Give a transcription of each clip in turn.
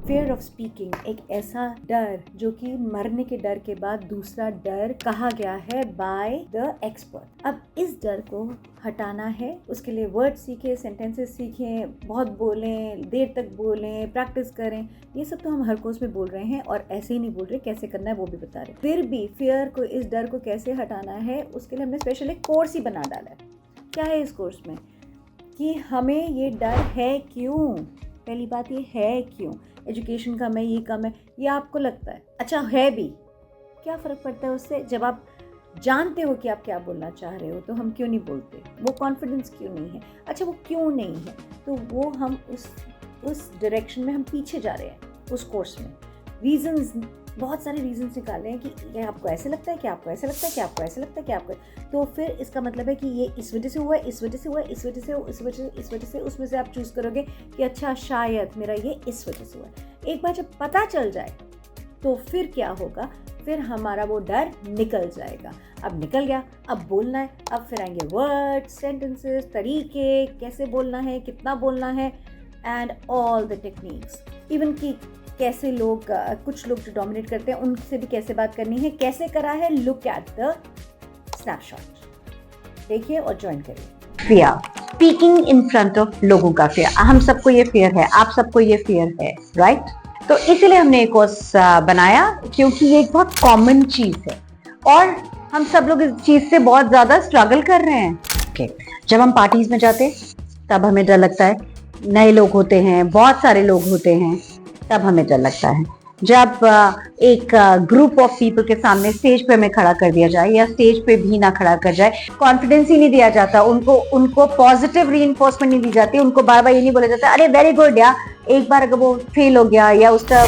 Fair of speaking, एक ऐसा डर जो कि मरने के डर के बाद दूसरा डर कहा गया है बाय द एक्सपर्ट। अब इस डर को हटाना है, उसके लिए वर्ड सीखें, सेंटेंसेस सीखें, बहुत बोलें, देर तक बोलें, प्रैक्टिस करें। ये सब तो हम हर कोर्स में बोल रहे हैं और ऐसे ही नहीं बोल रहे, कैसे करना है वो भी बता रहे। फिर भी फियर को, इस डर को कैसे हटाना है, उसके लिए हमने स्पेशल एक कोर्स ही बना डाला है। क्या है इस कोर्स में कि हमें ये डर है क्यों। पहली बात ये है क्यों। एजुकेशन कम है, ये कम है, ये आपको लगता है, अच्छा है भी, क्या फ़र्क पड़ता है उससे। जब आप जानते हो कि आप क्या बोलना चाह रहे हो तो हम क्यों नहीं बोलते, वो कॉन्फिडेंस क्यों नहीं है। अच्छा वो क्यों नहीं है, तो वो हम उस डायरेक्शन में हम पीछे जा रहे हैं उस कोर्स में। रीजंस, बहुत सारे रीजंस निकाले हैं कि ये आपको ऐसे लगता है, कि आपको ऐसे लगता है, कि आपको ऐसे लगता है, कि आपको, तो फिर इसका मतलब है कि ये इस वजह से हुआ है, इस वजह से हुआ है, इस वजह से, इस वजह से, उसमें से आप चूज़ करोगे कि अच्छा शायद मेरा ये इस वजह से हुआ है। एक बार जब पता चल जाए तो फिर क्या होगा, फिर हमारा वो डर निकल जाएगा। अब निकल गया, अब बोलना है, अब फिर आएंगे वर्ड, सेंटेंसेस, तरीके, कैसे बोलना है, कितना बोलना है, and all the techniques. Even कि कैसे लोग, कुछ लोग जो डोमिनेट करते हैं उनसे भी कैसे बात करनी है, कैसे करा है, लुक एट द स्नैपशॉट, देखिए और ज्वाइन करिए। Fear, speaking in front of लोगों का फियर, हम सबको ये फियर है, आप सबको ये फियर है, राइट? तो इसीलिए हमने एक कोर्स बनाया, क्योंकि ये एक बहुत कॉमन चीज है और हम सब लोग इस चीज से बहुत ज्यादा स्ट्रगल कर रहे हैं। okay. जब हम पार्टीज में जाते तब हमें डर लगता है, नए लोग होते हैं, बहुत सारे लोग होते हैं, तब हमें डर लगता है। जब एक ग्रुप ऑफ पीपल के सामने स्टेज पे हमें खड़ा कर दिया जाए या स्टेज पे भी ना खड़ा कर जाए, कॉन्फिडेंस ही नहीं दिया जाता, उनको पॉजिटिव रीइंफोर्समेंट नहीं दी जाती, उनको बार बार ये नहीं बोला जाता अरे वेरी गुड, या एक बार अगर वो फेल हो गया या उसका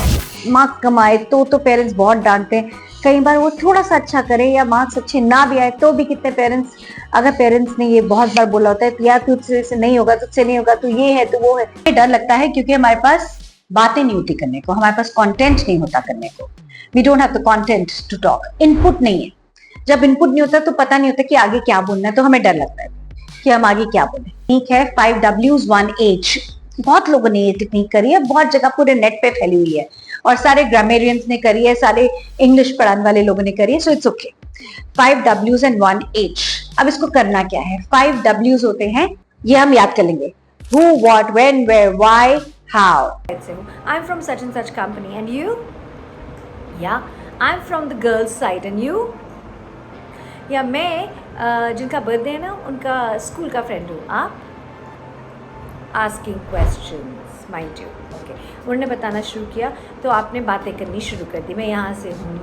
मार्क्स कम आए तो पेरेंट्स बहुत डांटते हैं। कई बार वो थोड़ा सा अच्छा करे या मार्क्स अच्छे ना भी आए तो भी कितने पेरेंट्स, अगर पेरेंट्स ने ये बहुत बार बोला होता है यार तुझसे नहीं होगा, तुझसे नहीं होगा, तू ये है, तो वो है। डर लगता है क्योंकि हमारे पास बातें नहीं होती करने को, हमारे पास कंटेंट नहीं होता करने को। We don't have the content to talk, input नहीं है। जब इनपुट नहीं होता तो पता नहीं होता कि आगे क्या बोलना है, तो हमें डर लगता है कि हम आगे क्या बोले। ठीक है, 5 W's 1 H, बहुत लोगों ने ये टेक्निक करी है, बहुत जगह पूरे नेट पे फैली हुई है और सारे ग्रामेरियंस ने करी है, सारे इंग्लिश पढ़ाने वाले लोगों ने करी है, so it's okay. 5 W's and 1 H। अब इसको करना क्या है, 5 W's होते हैं, ये हम याद कर लेंगे, who, what, when, where, why, how. I'm from such and such company, and you? Yeah, I'm from the girls' side, and you? या मैं जिनका बर्थडे है ना उनका स्कूल का फ्रेंड हूँ। आप? Asking questions, mind you. Okay, उन्होंने बताना शुरू किया तो आपने बातें करनी शुरू कर दी। मैं यहाँ से हूँ,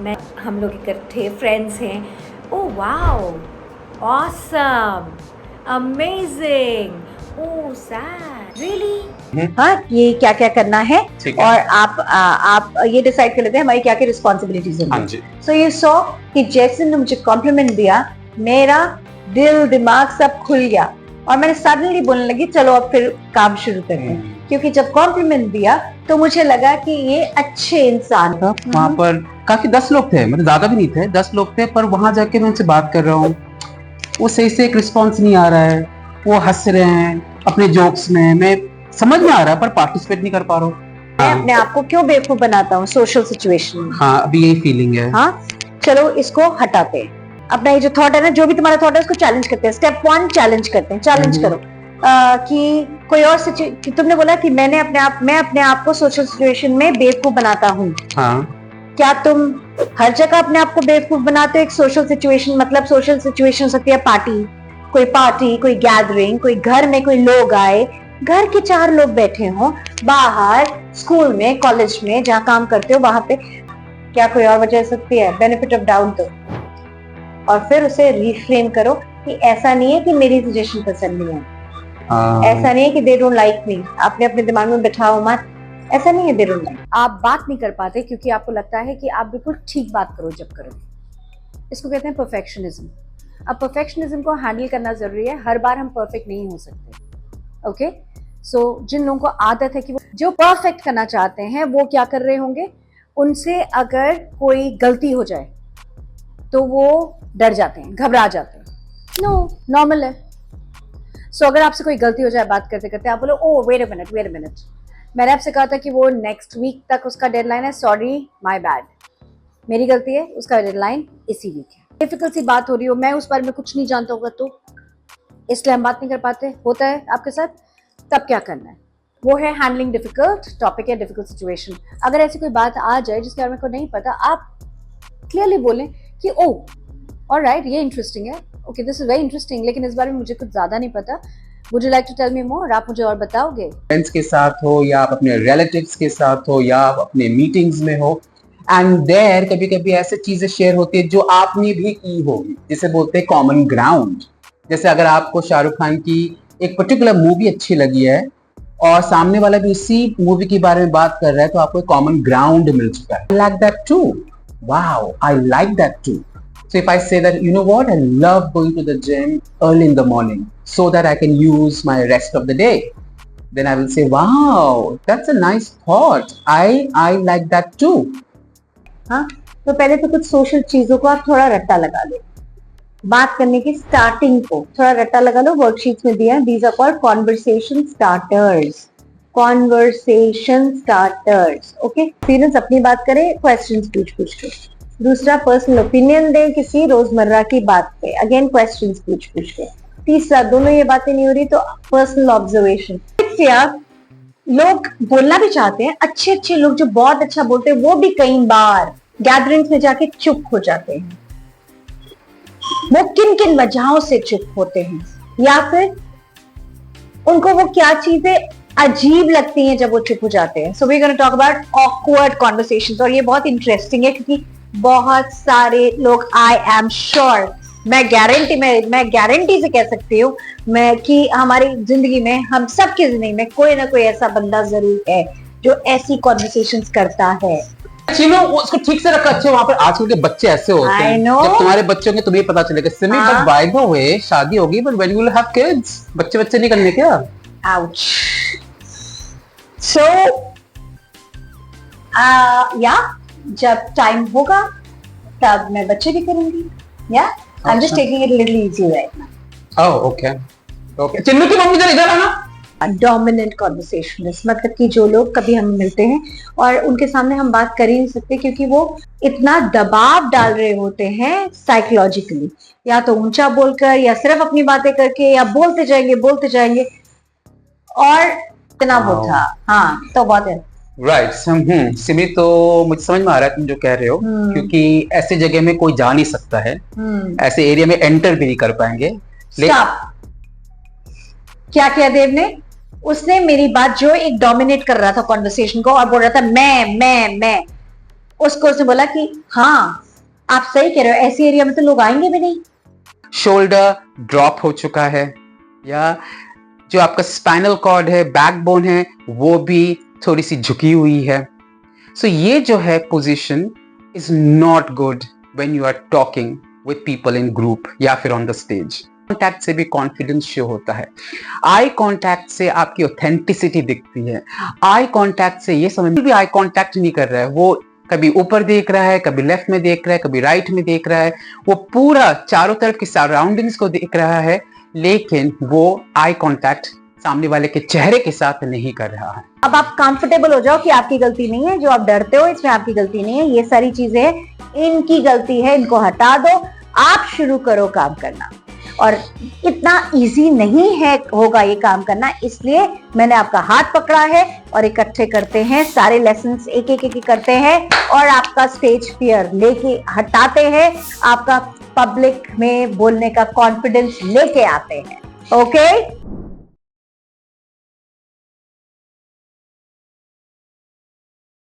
मैं हम लोग इकट्ठे फ्रेंड्स हैं। ओह वाओ, ऑसम, अमेजिंग, ओह सैड, रियली। हाँ, ये क्या क्या करना है और आप ये डिसाइड कर लेते हैं हमारी क्या क्या रिस्पॉन्सिबिलिटीज होंगी। सो ये सो कि जैसे ने मुझे कॉम्प्लीमेंट दिया, मेरा दिल दिमाग सब खुल गया और मैंने सडनली बोलने लगी चलो अब फिर काम शुरू करते हैं, क्योंकि जब कॉम्प्लीमेंट दिया तो मुझे लगा कि ये अच्छे इंसान था। वहाँ पर काफी 10 लोग थे, मतलब ज्यादा भी नहीं थे, 10 लोग थे, पर वहां जाके मैं उनसे बात कर रहा हूँ, वो सही से एक रिस्पॉन्स नहीं आ रहा है, वो हंस रहे हैं अपने जोक्स में, मैं समझ में आ रहा है पर पार्टिसिपेट नहीं कर पा रहा हूँ। मैं अपने आप को क्यों बेवकूफ बनाता हूँ सोशल सिचुएशन में। हाँ, अभी यही फीलिंग है। हाँ, चलो इसको हटाते हैं। अपना ये जो थॉट है ना, जो भी तुम्हारा थॉट है उसको चैलेंज करते हैं। स्टेप 1 चैलेंज करते हैं, चैलेंज करो कि कोई और कि तुमने बोला कि मैं अपने आप को सोशल सिचुएशन में बेवकूफ बनाता हूँ। हाँ, क्या तुम हर जगह अपने आप को बेवकूफ बनाते हो? एक सोशल सिचुएशन, मतलब सोशल सिचुएशन हो सकती है पार्टी, कोई गैदरिंग, कोई घर में कोई लोग आए, घर के 4 लोग बैठे हों, बाहर, स्कूल में, कॉलेज में, जहाँ काम करते हो वहां पे। क्या कोई और वजह हो सकती है? बेनिफिट ऑफ डाउट दो और फिर उसे रिफ्रेम करो कि ऐसा नहीं है कि मेरी सजेशन पसंद नहीं है, ऐसा नहीं है कि दे डोंट लाइक मी। अपने दिमाग में बिठाओ मत, ऐसा नहीं है दे डोंट लाइक। आप बात नहीं कर पाते क्योंकि आपको लगता है कि आप बिल्कुल ठीक बात करो जब करोगे। इसको कहते हैं परफेक्शनिज्म। अब परफेक्शनिज्म को हैंडल करना जरूरी है, हर बार हम परफेक्ट नहीं हो सकते। ओके, सो जिन लोगों को आदत है कि वो जो परफेक्ट करना चाहते हैं वो क्या कर रहे होंगे, उनसे अगर कोई गलती हो जाए तो वो डर जाते हैं, घबरा जाते हैं। नो, नॉर्मल है। सो अगर आपसे कोई गलती हो जाए बात करते करते, आप बोलो ओह वेट अ मिनट, मैंने आपसे कहा था कि वो नेक्स्ट वीक तक उसका डेडलाइन है. सॉरी, माय बैड, मेरी गलती है. उसका डेडलाइन इसी वीक है. डिफिकल्ट सी बात हो रही हो, मैं उस बारे में कुछ नहीं जानता होगा तो इसलिए हम बात नहीं कर पाते. होता है आपके साथ, तब क्या करना है वो है हैंडलिंग डिफिकल्ट टॉपिक या डिफिकल्ट सिचुएशन. अगर ऐसी कोई बात आ जाए जिसके बारे में को नहीं पता, आप क्लियरली बोलें कि ओ ऑलराइट, ये इंटरेस्टिंग है, okay this is very interesting, लेकिन इस बारे में मुझे कुछ ज्यादा नहीं पता. Would you like to tell me more? आप मुझे और बताओगे? फ्रेंड्स के साथ हो या आप अपने रिलेटिव्स के साथ हो या आप अपने मीटिंग्स में हो, एंड देयर कभी कभी ऐसी चीजें शेयर होती है जो आपने भी की होगी, जिसे बोलते हैं कॉमन ग्राउंड. जैसे अगर आपको शाहरुख खान की एक पर्टिकुलर मूवी अच्छी लगी है और सामने वाला भी उसी मूवी के बारे में बात कर रहा है, तो आपको एक कॉमन ग्राउंड मिल चुका है. Like that too, wow, I like that too. So if I say that, you know what, I love going to the gym early in the morning so that I can use my rest of the day, then I will say, wow, that's a nice thought. I like that too. हाँ, तो पहले तो कुछ social चीजों को आप थोड़ा रट्टा लगा लो. बात करने की स्टार्टिंग को थोड़ा रट्टा लगा लो. वर्कशीट्स में दिया है, these are called conversation starters. Conversation starters. Okay, experience अपनी बात करें, क्वेश्चंस पूछ के. दूसरा, पर्सनल ओपिनियन दें किसी रोजमर्रा की बात पे, अगेन क्वेश्चंस पूछ के. तीसरा, दोनों ये बातें नहीं हो रही तो पर्सनल ऑब्जर्वेशन. लोग बोलना भी चाहते हैं, अच्छे अच्छे लोग जो बहुत अच्छा बोलते हैं वो भी कई बार गैदरिंग्स में जाके चुप हो जाते हैं. वो किन किन वजहों से चुप होते हैं, या फिर उनको वो क्या चीजें अजीब लगती हैं जब वो चुप हो जाते हैं. So we gonna talk about awkward conversations. और ये बहुत इंटरेस्टिंग है क्योंकि बहुत सारे लोग, आई एम श्योर, मैं गारंटी से कह सकती हूँ मैं कि हमारी जिंदगी में, हम सबकी जिंदगी में कोई ना कोई ऐसा बंदा जरूर है जो ऐसी कॉन्वर्सेशंस करता है. चलो उसको ठीक से रखा. अच्छे, वहां पर आजकल के बच्चे ऐसे होते हैं, जब तुम्हारे बच्चे होंगे तुम्हें पता चलेगा. Simi, but by the way, शादी होगी, but when you will have kids, बच्चे नहीं करने क्या? आउच. सो या जब टाइम होगा तब मैं बच्चे भी करूंगी. या I am just taking it little easy right now. Oh okay okay. Chinnu की मम्मी जरा इधर आना. डोमिनेंट कॉन्वर्सेशनिस्ट मतलब कि जो लोग कभी हम मिलते हैं और उनके सामने हम बात कर ही नहीं सकते क्योंकि वो इतना दबाव डाल रहे होते हैं साइकोलॉजिकली, या तो ऊंचा बोलकर या सिर्फ अपनी बातें करके या बोलते जाएंगे और इतना वो था. हाँ, तो बात है. राइट. सिमी, तो मुझे समझ में आ रहा है तुम जो कह रहे हो, क्योंकि ऐसे जगह में कोई जा नहीं सकता है, ऐसे एरिया में एंटर भी नहीं कर पाएंगे. क्या किया देव ने? उसने मेरी बात, जो एक डोमिनेट कर रहा था कॉन्वर्सेशन को और बोल रहा था मैं, उसको उसने बोला कि हाँ आप सही कह रहे हो, ऐसे एरिया में तो लोग आएंगे भी नहीं. शोल्डर ड्रॉप हो चुका है, या जो आपका स्पाइनल कॉर्ड है, बैकबोन है, वो भी थोड़ी सी झुकी हुई है. सो ये जो है position is not good when you are talking with people in group या फिर ऑन द स्टेज. कॉन्टैक्ट से भी कॉन्फिडेंस शो होता है. आई कॉन्टैक्ट से आपकी ऑथेंटिसिटी दिखती है. आई कॉन्टैक्ट से ये समझ भी आई कॉन्टैक्ट नहीं कर रहा है, वो कभी ऊपर देख रहा है, कभी लेफ्ट में देख रहा है, कभी राइट में देख रहा है, वो पूरा चारों तरफ की सराउंडिंग्स को देख रहा है, लेकिन वो आई कॉन्टैक्ट सामने वाले के चेहरे के साथ नहीं कर रहा है. अब आप कंफर्टेबल हो जाओ कि आपकी गलती नहीं है, जो आप डरते हो इसमें आपकी गलती नहीं है, ये सारी चीजें इनकी गलती है, इनको हटा दो, आप शुरू करो काम करना. और इतना इजी नहीं है होगा ये काम करना, इसलिए मैंने आपका हाथ पकड़ा है और इकट्ठे करते हैं सारे लेसन्स, एक एक करते हैं और आपका स्टेज फियर लेके हटाते हैं, आपका पब्लिक में बोलने का कॉन्फिडेंस लेके आते हैं. ओके